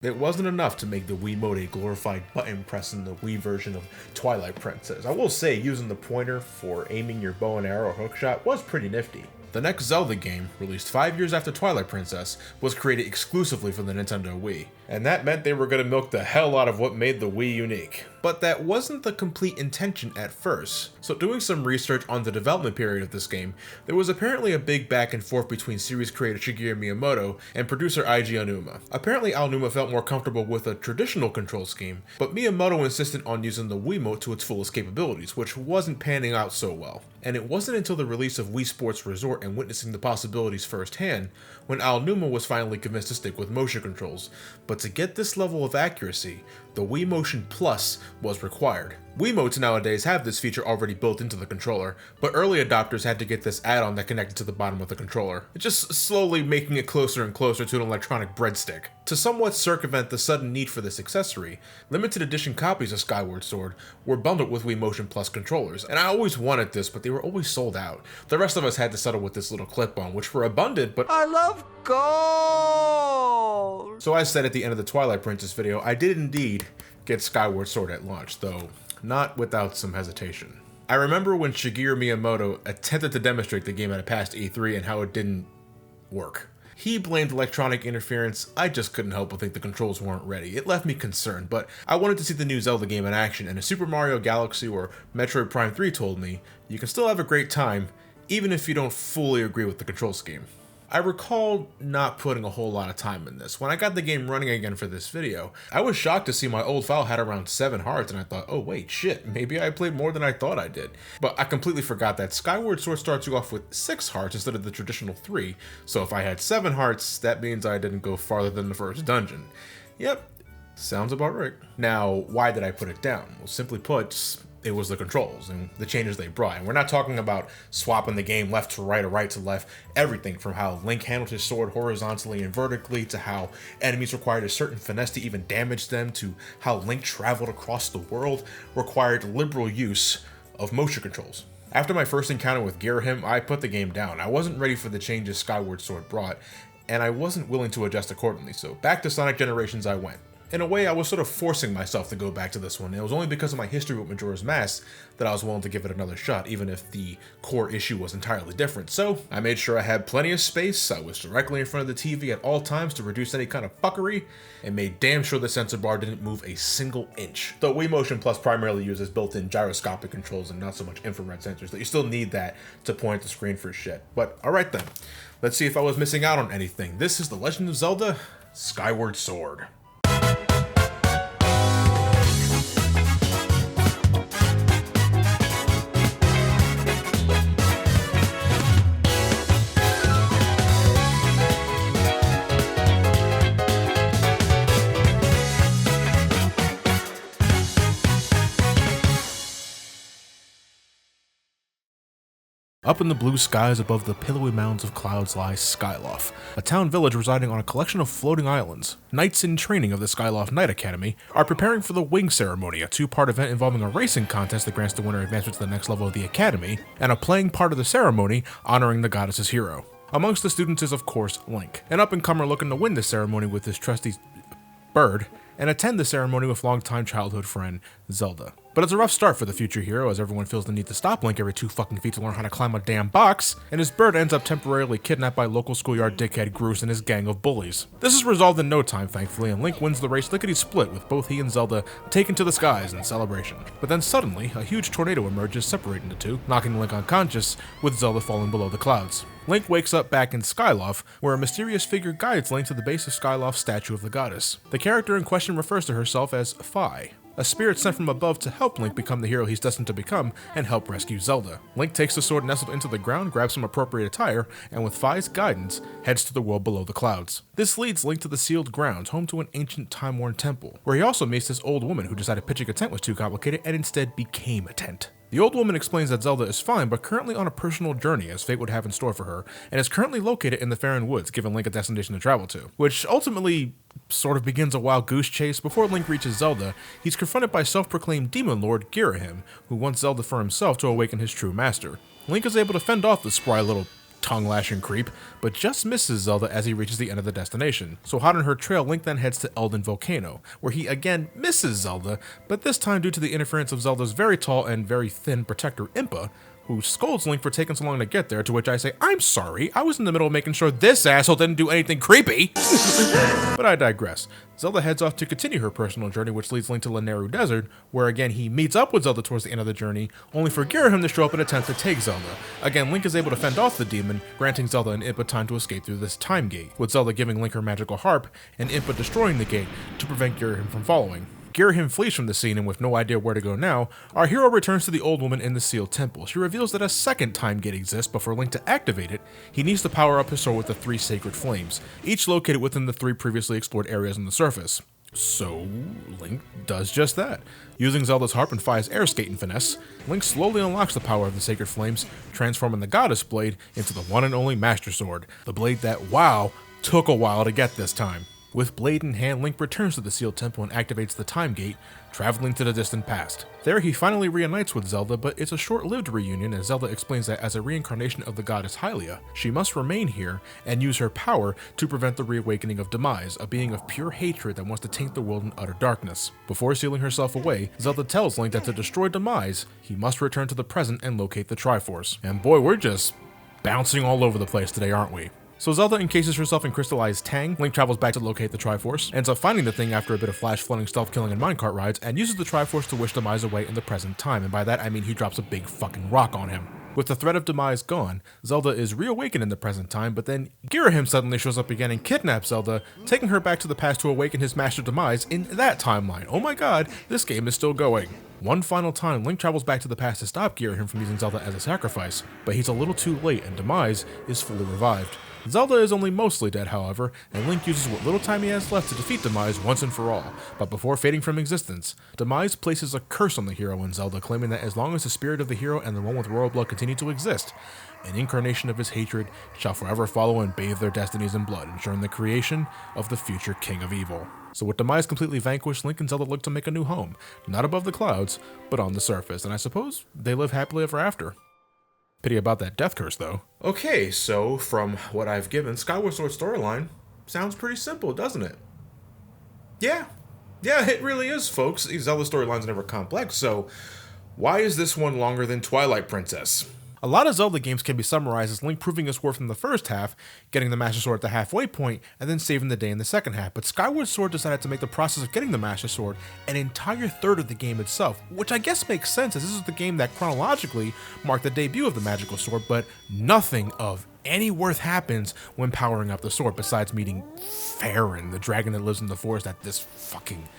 It wasn't enough to make the Wiimote a glorified button press in the Wii version of Twilight Princess. I will say using the pointer for aiming your bow and arrow or hookshot was pretty nifty. The next Zelda game, released 5 years after Twilight Princess, was created exclusively for the Nintendo Wii, and that meant they were going to milk the hell out of what made the Wii unique. But that wasn't the complete intention at first. So doing some research on the development period of this game, there was apparently a big back and forth between series creator Shigeru Miyamoto and producer Eiji Aonuma. Apparently Aonuma felt more comfortable with a traditional control scheme, but Miyamoto insisted on using the Wiimote to its fullest capabilities, which wasn't panning out so well. And it wasn't until the release of Wii Sports Resort and witnessing the possibilities firsthand when Aonuma was finally convinced to stick with motion controls. But to get this level of accuracy, the Wii Motion Plus was required. Wiimotes nowadays have this feature already built into the controller, but early adopters had to get this add-on that connected to the bottom of the controller, just slowly making it closer and closer to an electronic breadstick. To somewhat circumvent the sudden need for this accessory, limited edition copies of Skyward Sword were bundled with Wii Motion Plus controllers, and I always wanted this, but they were always sold out. The rest of us had to settle with this little clip-on, which were abundant, but I love gold! So as said at the end of the Twilight Princess video, I did indeed get Skyward Sword at launch, though not without some hesitation. I remember when Shigeru Miyamoto attempted to demonstrate the game at a past E3 and how it didn't work. He blamed electronic interference. I just couldn't help but think the controls weren't ready. It left me concerned, but I wanted to see the new Zelda game in action, and as Super Mario Galaxy or Metroid Prime 3 told me, you can still have a great time, even if you don't fully agree with the control scheme. I recall not putting a whole lot of time in this. When I got the game running again for this video, I was shocked to see my old file had around 7 hearts, and I thought, oh wait, shit, maybe I played more than I thought I did. But I completely forgot that Skyward Sword starts you off with 6 hearts instead of the traditional 3, so if I had 7 hearts, that means I didn't go farther than the first dungeon. Yep, sounds about right. Now, why did I put it down? Well, simply put, it was the controls and the changes they brought. And we're not talking about swapping the game left to right or right to left. Everything from how Link handled his sword horizontally and vertically, to how enemies required a certain finesse to even damage them, to how Link traveled across the world, required liberal use of motion controls. After my first encounter with Girahim, I put the game down. I wasn't ready for the changes Skyward Sword brought, and I wasn't willing to adjust accordingly, so back to Sonic Generations I went. In a way, I was sort of forcing myself to go back to this one. It was only because of my history with Majora's Mask that I was willing to give it another shot, even if the core issue was entirely different. So I made sure I had plenty of space, I was directly in front of the TV at all times to reduce any kind of fuckery, and made damn sure the sensor bar didn't move a single inch. Though Wii Motion Plus primarily uses built-in gyroscopic controls and not so much infrared sensors, that you still need that to point at the screen for shit. But alright then, let's see if I was missing out on anything. This is The Legend of Zelda: Skyward Sword. Up in the blue skies above the pillowy mounds of clouds lies Skyloft, a town village residing on a collection of floating islands. Knights in training of the Skyloft Knight Academy are preparing for the Wing Ceremony, a 2-part event involving a racing contest that grants the winner advancement to the next level of the Academy, and a playing part of the ceremony honoring the goddess's hero. Amongst the students is, of course, Link, an up-and-comer looking to win the ceremony with his trusty bird, and attend the ceremony with longtime childhood friend Zelda. But it's a rough start for the future hero, as everyone feels the need to stop Link every 2 fucking feet to learn how to climb a damn box, and his bird ends up temporarily kidnapped by local schoolyard dickhead Groose and his gang of bullies. This is resolved in no time, thankfully, and Link wins the race lickety-split, with both he and Zelda taken to the skies in celebration. But then suddenly, a huge tornado emerges, separating the two, knocking Link unconscious, with Zelda falling below the clouds. Link wakes up back in Skyloft, where a mysterious figure guides Link to the base of Skyloft's statue of the goddess. The character in question refers to herself as Fi, a spirit sent from above to help Link become the hero he's destined to become and help rescue Zelda. Link takes the sword nestled into the ground, grabs some appropriate attire, and with Fi's guidance, heads to the world below the clouds. This leads Link to the sealed grounds, home to an ancient time-worn temple, where he also meets this old woman who decided pitching a tent was too complicated and instead became a tent. The old woman explains that Zelda is fine, but currently on a personal journey as fate would have in store for her, and is currently located in the Faron Woods, giving Link a destination to travel to, which ultimately sort of begins a wild goose chase. Before Link reaches Zelda, he's confronted by self-proclaimed demon lord Girahim, who wants Zelda for himself to awaken his true master. Link is able to fend off the spry little tongue-lashing creep, but just misses Zelda as he reaches the end of the destination. So hot on her trail, Link then heads to Elden Volcano, where he again misses Zelda, but this time due to the interference of Zelda's very tall and very thin protector Impa, who scolds Link for taking so long to get there, to which I say, I'm sorry, I was in the middle of making sure this asshole didn't do anything creepy. But I digress. Zelda heads off to continue her personal journey, which leads Link to Lanayru Desert, where again he meets up with Zelda towards the end of the journey, only for Girahim to show up and attempt to take Zelda. Again, Link is able to fend off the demon, granting Zelda and Impa time to escape through this time gate, with Zelda giving Link her magical harp, and Impa destroying the gate to prevent Girahim from following. Girahim flees from the scene, and with no idea where to go now, our hero returns to the old woman in the sealed temple. She reveals that a second time gate exists, but for Link to activate it, he needs to power up his sword with the 3 sacred flames, each located within the 3 previously explored areas on the surface. So, Link does just that. Using Zelda's harp and Fi's air skating finesse, Link slowly unlocks the power of the sacred flames, transforming the goddess blade into the one and only Master Sword, the blade that, wow, took a while to get this time. With blade in hand, Link returns to the sealed temple and activates the time gate, traveling to the distant past. There he finally reunites with Zelda, but it's a short-lived reunion as Zelda explains that as a reincarnation of the goddess Hylia, she must remain here and use her power to prevent the reawakening of Demise, a being of pure hatred that wants to taint the world in utter darkness. Before sealing herself away, Zelda tells Link that to destroy Demise, he must return to the present and locate the Triforce. And boy, we're just bouncing all over the place today, aren't we? So Zelda encases herself in crystallized tang, Link travels back to locate the Triforce, ends up finding the thing after a bit of flash flooding, stealth killing, and minecart rides, and uses the Triforce to wish Demise away in the present time, and by that I mean he drops a big fucking rock on him. With the threat of Demise gone, Zelda is reawakened in the present time, but then Girahim suddenly shows up again and kidnaps Zelda, taking her back to the past to awaken his master Demise in that timeline. Oh my god, this game is still going. One final time, Link travels back to the past to stop Girahim from using Zelda as a sacrifice, but he's a little too late and Demise is fully revived. Zelda is only mostly dead, however, and Link uses what little time he has left to defeat Demise once and for all. But before fading from existence, Demise places a curse on the hero and Zelda, claiming that as long as the spirit of the hero and the one with royal blood continue to exist, an incarnation of his hatred shall forever follow and bathe their destinies in blood, ensuring the creation of the future King of Evil. So with Demise completely vanquished, Link and Zelda look to make a new home, not above the clouds, but on the surface, and I suppose they live happily ever after. Pity about that death curse, though. Okay, so from what I've given, Skyward Sword storyline sounds pretty simple, doesn't it? Yeah, it really is, folks. These Zelda storylines are never complex, so why is this one longer than Twilight Princess? A lot of Zelda games can be summarized as Link proving his worth in the first half, getting the Master Sword at the halfway point, and then saving the day in the second half, but Skyward Sword decided to make the process of getting the Master Sword an entire third of the game itself, which I guess makes sense as this is the game that chronologically marked the debut of the Magical Sword, but nothing of any worth happens when powering up the sword besides meeting Farron, the dragon that lives in the forest at this fucking...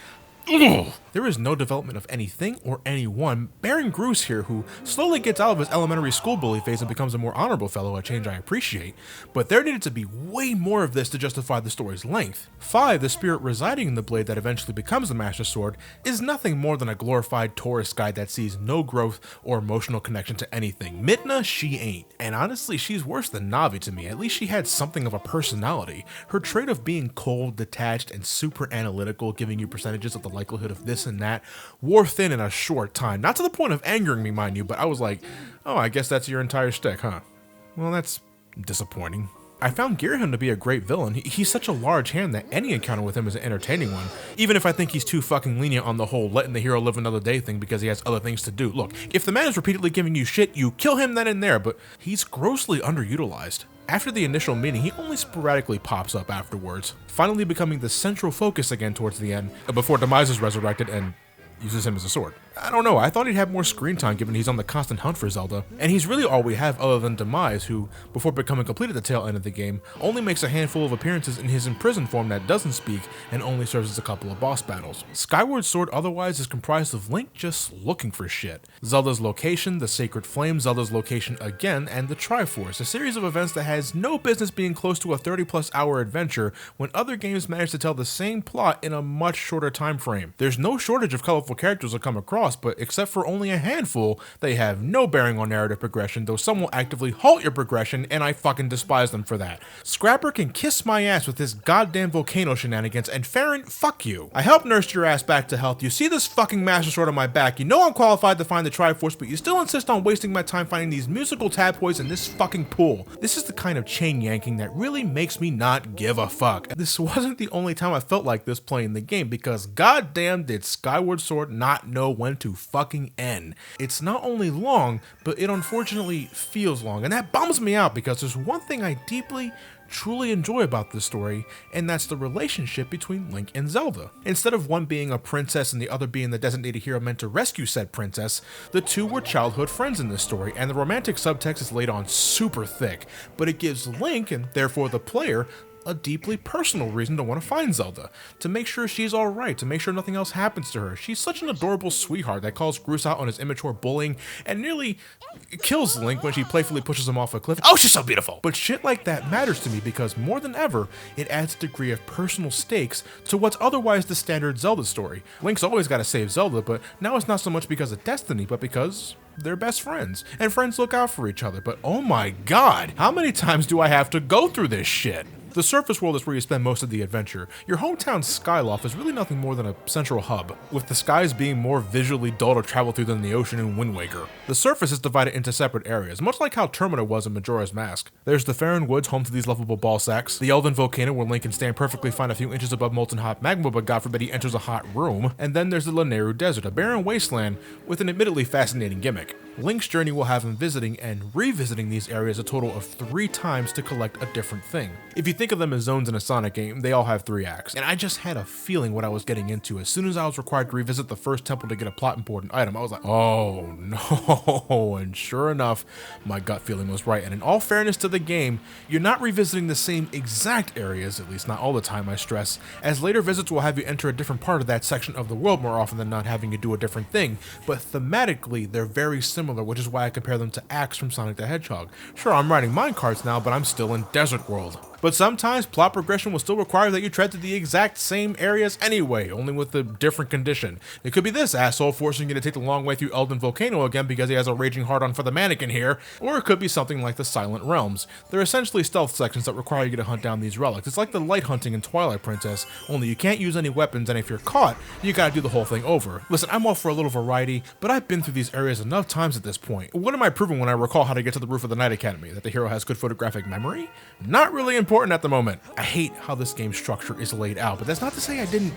Ugh. There is no development of anything or anyone. Baron Groose here, who slowly gets out of his elementary school bully phase and becomes a more honorable fellow, a change I appreciate, but there needed to be way more of this to justify the story's length. Fi, the spirit residing in the blade that eventually becomes the Master Sword, is nothing more than a glorified tourist guide that sees no growth or emotional connection to anything. Midna, she ain't. And honestly, she's worse than Navi to me. At least she had something of a personality. Her trait of being cold, detached, and super analytical, giving you percentages of the likelihood of this and that, wore thin in a short time. Not to the point of angering me, mind you, but I was like, oh, I guess that's your entire shtick, huh? Well, that's disappointing. I found Girahim to be a great villain. He's such a large hand that any encounter with him is an entertaining one, even if I think he's too fucking lenient on the whole letting the hero live another day thing because he has other things to do. Look, if the man is repeatedly giving you shit, you kill him then and there, but he's grossly underutilized. After the initial meeting, he only sporadically pops up afterwards, finally becoming the central focus again towards the end, before Demise is resurrected and uses him as a sword. I don't know, I thought he'd have more screen time given he's on the constant hunt for Zelda, and he's really all we have other than Demise, who, before becoming complete at the tail end of the game, only makes a handful of appearances in his imprisoned form that doesn't speak and only serves as a couple of boss battles. Skyward Sword otherwise is comprised of Link just looking for shit. Zelda's location, the Sacred Flame, Zelda's location again, and the Triforce, a series of events that has no business being close to a 30+ hour adventure when other games manage to tell the same plot in a much shorter time frame. There's no shortage of colorful powerful characters will come across, but except for only a handful, they have no bearing on narrative progression, though some will actively halt your progression, and I fucking despise them for that. Scrapper can kiss my ass with his goddamn volcano shenanigans, and Farron, fuck you. I helped nurse your ass back to health. You see this fucking Master Sword on my back, you know I'm qualified to find the Triforce, but you still insist on wasting my time finding these musical tadpoles in this fucking pool. This is the kind of chain yanking that really makes me not give a fuck. This wasn't the only time I felt like this playing the game, because goddamn did Skyward Sword not know when to fucking end. It's not only long, but it unfortunately feels long, and that bums me out because there's one thing I deeply, truly enjoy about this story, and that's the relationship between Link and Zelda. Instead of one being a princess and the other being the designated hero meant to rescue said princess, the two were childhood friends in this story, and the romantic subtext is laid on super thick, but it gives Link, and therefore the player, a deeply personal reason to want to find Zelda, to make sure she's alright, to make sure nothing else happens to her. She's such an adorable sweetheart that calls Groose out on his immature bullying and nearly kills Link when she playfully pushes him off a cliff. Oh, she's so beautiful! But shit like that matters to me because more than ever, it adds a degree of personal stakes to what's otherwise the standard Zelda story. Link's always got to save Zelda, but now it's not so much because of destiny, but because they're best friends, and friends look out for each other. But oh my god, how many times do I have to go through this shit? The surface world is where you spend most of the adventure. Your hometown Skyloft is really nothing more than a central hub, with the skies being more visually dull to travel through than the ocean in Wind Waker. The surface is divided into separate areas, much like how Termina was in Majora's Mask. There's the Farron Woods, home to these lovable ball sacks, the Elven Volcano where Link can stand perfectly fine a few inches above molten hot magma, but God forbid he enters a hot room, and then there's the Lanayru Desert, a barren wasteland with an admittedly fascinating gimmick. Link's journey will have him visiting and revisiting these areas a total of 3 times to collect a different thing. If you think of them as zones in a Sonic game, they all have 3 acts, and I just had a feeling what I was getting into. As soon as I was required to revisit the first temple to get a plot important item, I was like, oh no, and sure enough, my gut feeling was right. And in all fairness to the game, you're not revisiting the same exact areas, at least not all the time, I stress, as later visits will have you enter a different part of that section of the world more often than not, having you do a different thing, but thematically, they're very similar, which is why I compare them to acts from Sonic the Hedgehog. Sure, I'm riding minecarts now, but I'm still in Desert World. But sometimes plot progression will still require that you tread through the exact same areas anyway, only with a different condition. It could be this asshole forcing you to take the long way through Elden Volcano again because he has a raging hard-on for the mannequin here, or it could be something like the Silent Realms. They're essentially stealth sections that require you to hunt down these relics. It's like the light hunting in Twilight Princess, only you can't use any weapons, and if you're caught, you gotta do the whole thing over. Listen, I'm all for a little variety, but I've been through these areas enough times at this point. What am I proving when I recall how to get to the roof of the Night Academy? That the hero has good photographic memory? Not really important at the moment. I hate how this game's structure is laid out, but that's not to say I didn't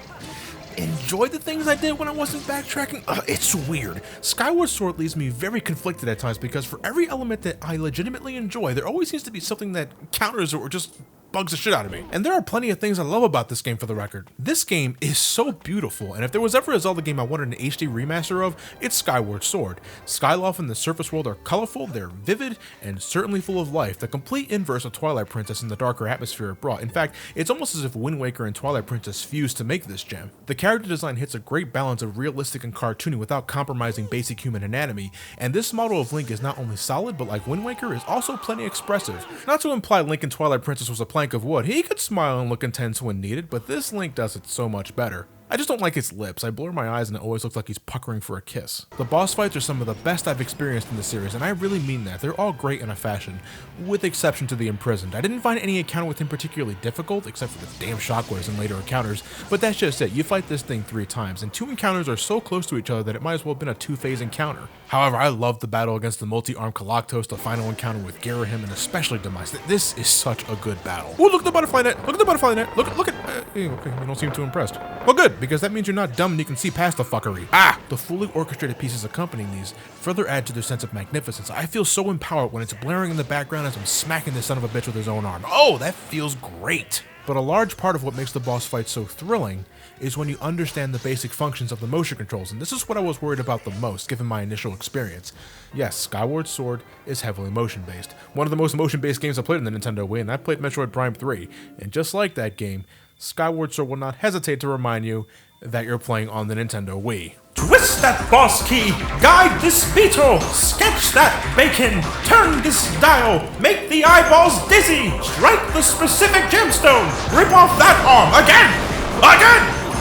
enjoy the things I did when I wasn't backtracking. It's weird. Skyward Sword leaves me very conflicted at times because for every element that I legitimately enjoy, there always seems to be something that counters or just bugs the shit out of me. And there are plenty of things I love about this game, for the record. This game is so beautiful, and if there was ever a Zelda game I wanted an HD remaster of, it's Skyward Sword. Skyloft and the surface world are colorful, they're vivid, and certainly full of life, the complete inverse of Twilight Princess and the darker atmosphere it brought. In fact, it's almost as if Wind Waker and Twilight Princess fused to make this gem. The character design hits a great balance of realistic and cartoony without compromising basic human anatomy, and this model of Link is not only solid, but like Wind Waker, is also plenty expressive. Not to imply Link in Twilight Princess was a plank of wood. He could smile and look intense when needed, but this Link does it so much better. I just don't like his lips. I blur my eyes and it always looks like he's puckering for a kiss. The boss fights are some of the best I've experienced in the series, and I really mean that. They're all great in a fashion, with exception to the Imprisoned. I didn't find any encounter with him particularly difficult, except for the damn shockwaves in later encounters, but that's just it. You fight this thing 3 times, and 2 encounters are so close to each other that it might as well have been a 2-phase encounter. However, I love the battle against the multi-armed Galactos, the final encounter with Garahim, and especially Demise. This is such a good battle. Oh, look at the butterfly net! Look at the butterfly net! Look at... okay, you don't seem too impressed. Well, good, because that means you're not dumb and you can see past the fuckery. The fully orchestrated pieces accompanying these further add to their sense of magnificence. I feel so empowered when it's blaring in the background as I'm smacking this son of a bitch with his own arm. Oh, that feels great! But a large part of what makes the boss fight so thrilling is when you understand the basic functions of the motion controls, and this is what I was worried about the most, given my initial experience. Yes, Skyward Sword is heavily motion-based. One of the most motion-based games I played in the Nintendo Wii, and I played Metroid Prime 3, and just like that game, Skyward Sword will not hesitate to remind you that you're playing on the Nintendo Wii. Twist that boss key, guide this beetle, sketch that bacon, turn this dial, make the eyeballs dizzy, strike the specific gemstone, rip off that arm, again!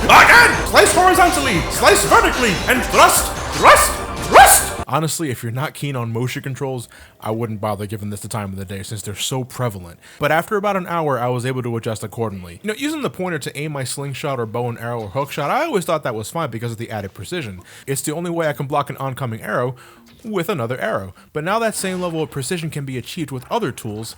Again! Slice horizontally, slice vertically, and thrust, thrust, thrust! Honestly, if you're not keen on motion controls, I wouldn't bother giving this the time of the day since they're so prevalent. But after about an hour, I was able to adjust accordingly. You know, using the pointer to aim my slingshot or bow and arrow or hook shot, I always thought that was fine because of the added precision. It's the only way I can block an oncoming arrow with another arrow. But now that same level of precision can be achieved with other tools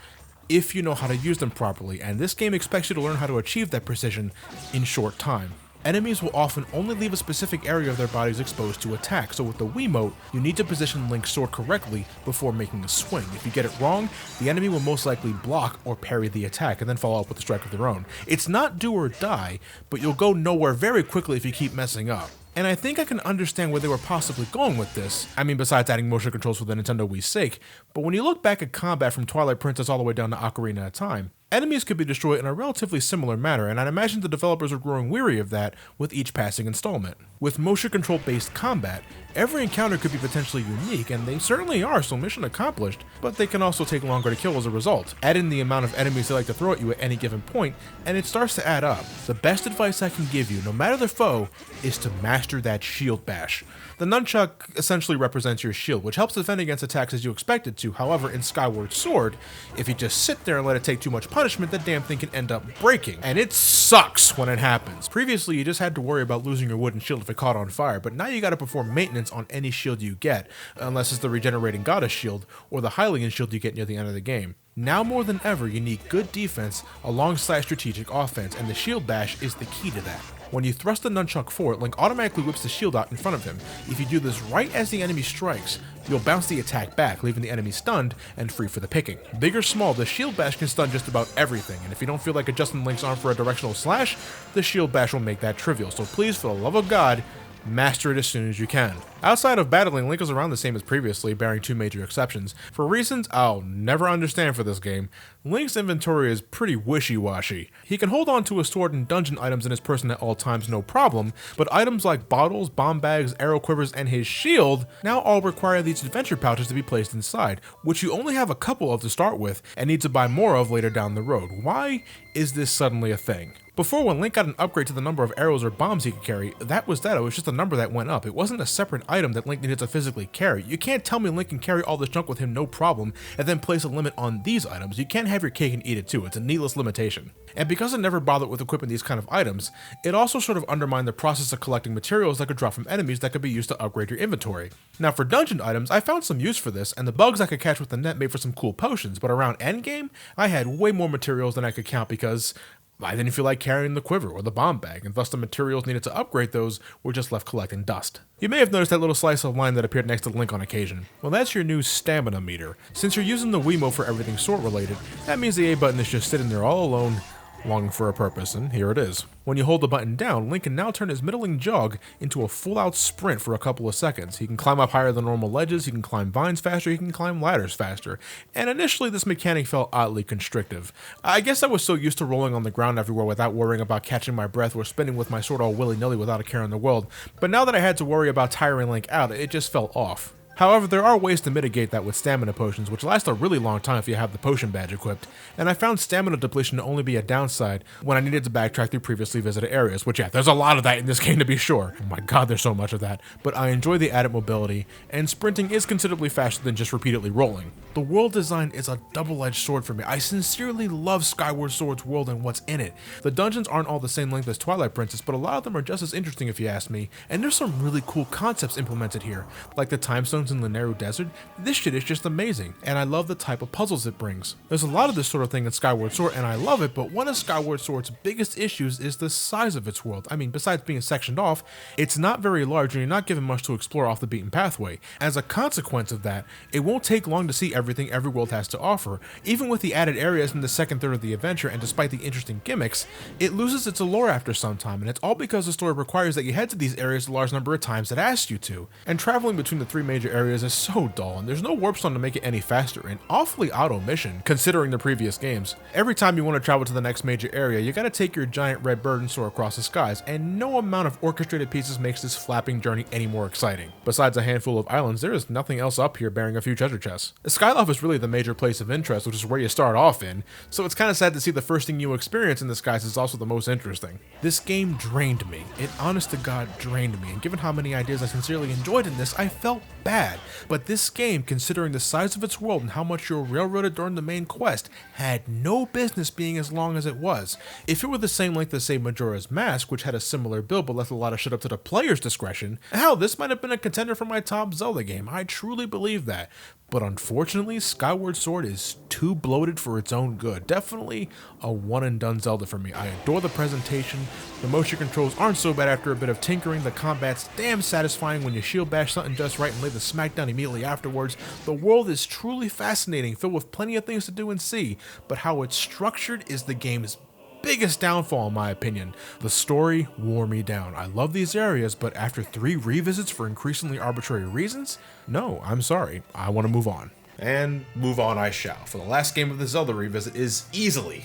if you know how to use them properly, and this game expects you to learn how to achieve that precision in short time. Enemies will often only leave a specific area of their bodies exposed to attack, so with the Wiimote, you need to position Link's sword correctly before making a swing. If you get it wrong, the enemy will most likely block or parry the attack and then follow up with a strike of their own. It's not do or die, but you'll go nowhere very quickly if you keep messing up. And I think I can understand where they were possibly going with this. I mean, besides adding motion controls for the Nintendo Wii's sake, but when you look back at combat from Twilight Princess all the way down to Ocarina of Time, enemies could be destroyed in a relatively similar manner, and I'd imagine the developers are growing weary of that with each passing installment. With motion control based combat, every encounter could be potentially unique, and they certainly are, so mission accomplished, but they can also take longer to kill as a result. Add in the amount of enemies they like to throw at you at any given point, and it starts to add up. The best advice I can give you, no matter the foe, is to master that shield bash. The nunchuck essentially represents your shield, which helps defend against attacks as you expect it to. However, in Skyward Sword, if you just sit there and let it take too much punishment, the damn thing can end up breaking. And it sucks when it happens. Previously, you just had to worry about losing your wooden shield if it caught on fire, but now you gotta perform maintenance on any shield you get, unless it's the regenerating goddess shield or the Hylian shield you get near the end of the game. Now more than ever, you need good defense alongside strategic offense, and the shield bash is the key to that. When you thrust the nunchuck forward, Link automatically whips the shield out in front of him. If you do this right as the enemy strikes, you'll bounce the attack back, leaving the enemy stunned and free for the picking. Big or small, the shield bash can stun just about everything, and if you don't feel like adjusting Link's arm for a directional slash, the shield bash will make that trivial. So please, for the love of God, master it as soon as you can. Outside of battling, Link is around the same as previously, barring two major exceptions. For reasons I'll never understand for this game, Link's inventory is pretty wishy-washy. He can hold on to his sword and dungeon items in his person at all times no problem, but items like bottles, bomb bags, arrow quivers, and his shield now all require these adventure pouches to be placed inside, which you only have a couple of to start with and need to buy more of later down the road. Why is this suddenly a thing? Before, when Link got an upgrade to the number of arrows or bombs he could carry, that was that. It was just a number that went up. It wasn't a separate item that Link needed to physically carry. You can't tell me Link can carry all this junk with him no problem and then place a limit on these items. You can't have your cake and eat it too. It's a needless limitation. And because I never bothered with equipping these kind of items, it also sort of undermined the process of collecting materials that could drop from enemies that could be used to upgrade your inventory. Now for dungeon items, I found some use for this, and the bugs I could catch with the net made for some cool potions, but around endgame, I had way more materials than I could count because I didn't feel like carrying the quiver or the bomb bag, and thus the materials needed to upgrade those were just left collecting dust. You may have noticed that little slice of line that appeared next to Link on occasion. Well, that's your new stamina meter. Since you're using the Wiimote for everything sword related, that means the A button is just sitting there all alone, longing for a purpose, and here it is. When you hold the button down, Link can now turn his middling jog into a full-out sprint for a couple of seconds. He can climb up higher than normal ledges, he can climb vines faster, he can climb ladders faster. And initially this mechanic felt oddly constrictive. I guess I was so used to rolling on the ground everywhere without worrying about catching my breath or spinning with my sword all willy-nilly without a care in the world, but now that I had to worry about tiring Link out, it just felt off. However, there are ways to mitigate that with stamina potions, which last a really long time if you have the potion badge equipped, and I found stamina depletion to only be a downside when I needed to backtrack through previously visited areas, which yeah, there's a lot of that in this game to be sure. Oh my god, there's so much of that. But I enjoy the added mobility, and sprinting is considerably faster than just repeatedly rolling. The world design is a double-edged sword for me. I sincerely love Skyward Sword's world and what's in it. The dungeons aren't all the same length as Twilight Princess, but a lot of them are just as interesting if you ask me, and there's some really cool concepts implemented here, like the time stones in Lanayru Desert. This shit is just amazing, and I love the type of puzzles it brings. There's a lot of this sort of thing in Skyward Sword, and I love it, but one of Skyward Sword's biggest issues is the size of its world. I mean, besides being sectioned off, it's not very large, and you're not given much to explore off the beaten pathway. As a consequence of that, it won't take long to see everything every world has to offer. Even with the added areas in the second third of the adventure, and despite the interesting gimmicks, it loses its allure after some time, and it's all because the story requires that you head to these areas a large number of times it asks you to. And traveling between the three major areas is so dull, and there's no warp stone to make it any faster, and awfully auto mission, considering the previous games. Every time you want to travel to the next major area, you gotta take your giant red bird and soar across the skies, and no amount of orchestrated pieces makes this flapping journey any more exciting. Besides a handful of islands, there is nothing else up here bearing a few treasure chests. Skyloft is really the major place of interest, which is where you start off in, so it's kinda sad to see the first thing you experience in the skies is also the most interesting. This game drained me. It honest to God drained me, and given how many ideas I sincerely enjoyed in this, I felt bad. But this game, considering the size of its world and how much you're railroaded during the main quest, had no business being as long as it was. If it were the same length as, say, Majora's Mask, which had a similar build but left a lot of shit up to the player's discretion, hell, this might have been a contender for my top Zelda game. I truly believe that. But unfortunately, Skyward Sword is too bloated for its own good. Definitely a one-and-done Zelda for me. I adore the presentation, the motion controls aren't so bad after a bit of tinkering, the combat's damn satisfying when you shield bash something just right and lay the smackdown immediately afterwards. The world is truly fascinating, filled with plenty of things to do and see, but how it's structured is the game's biggest downfall in my opinion. The story wore me down. I love these areas, but after 3 revisits for increasingly arbitrary reasons, no, I'm sorry, I want to move on. And move on I shall, for the last game of the Zelda revisit is easily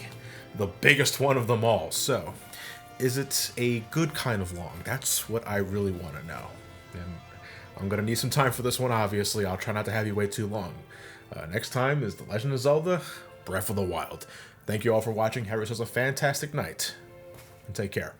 the biggest one of them all. So, is it a good kind of long? That's what I really want to know. And I'm going to need some time for this one, obviously. I'll try not to have you wait too long. Next time is The Legend of Zelda Breath of the Wild. Thank you all for watching. Have yourselves a fantastic night, and take care.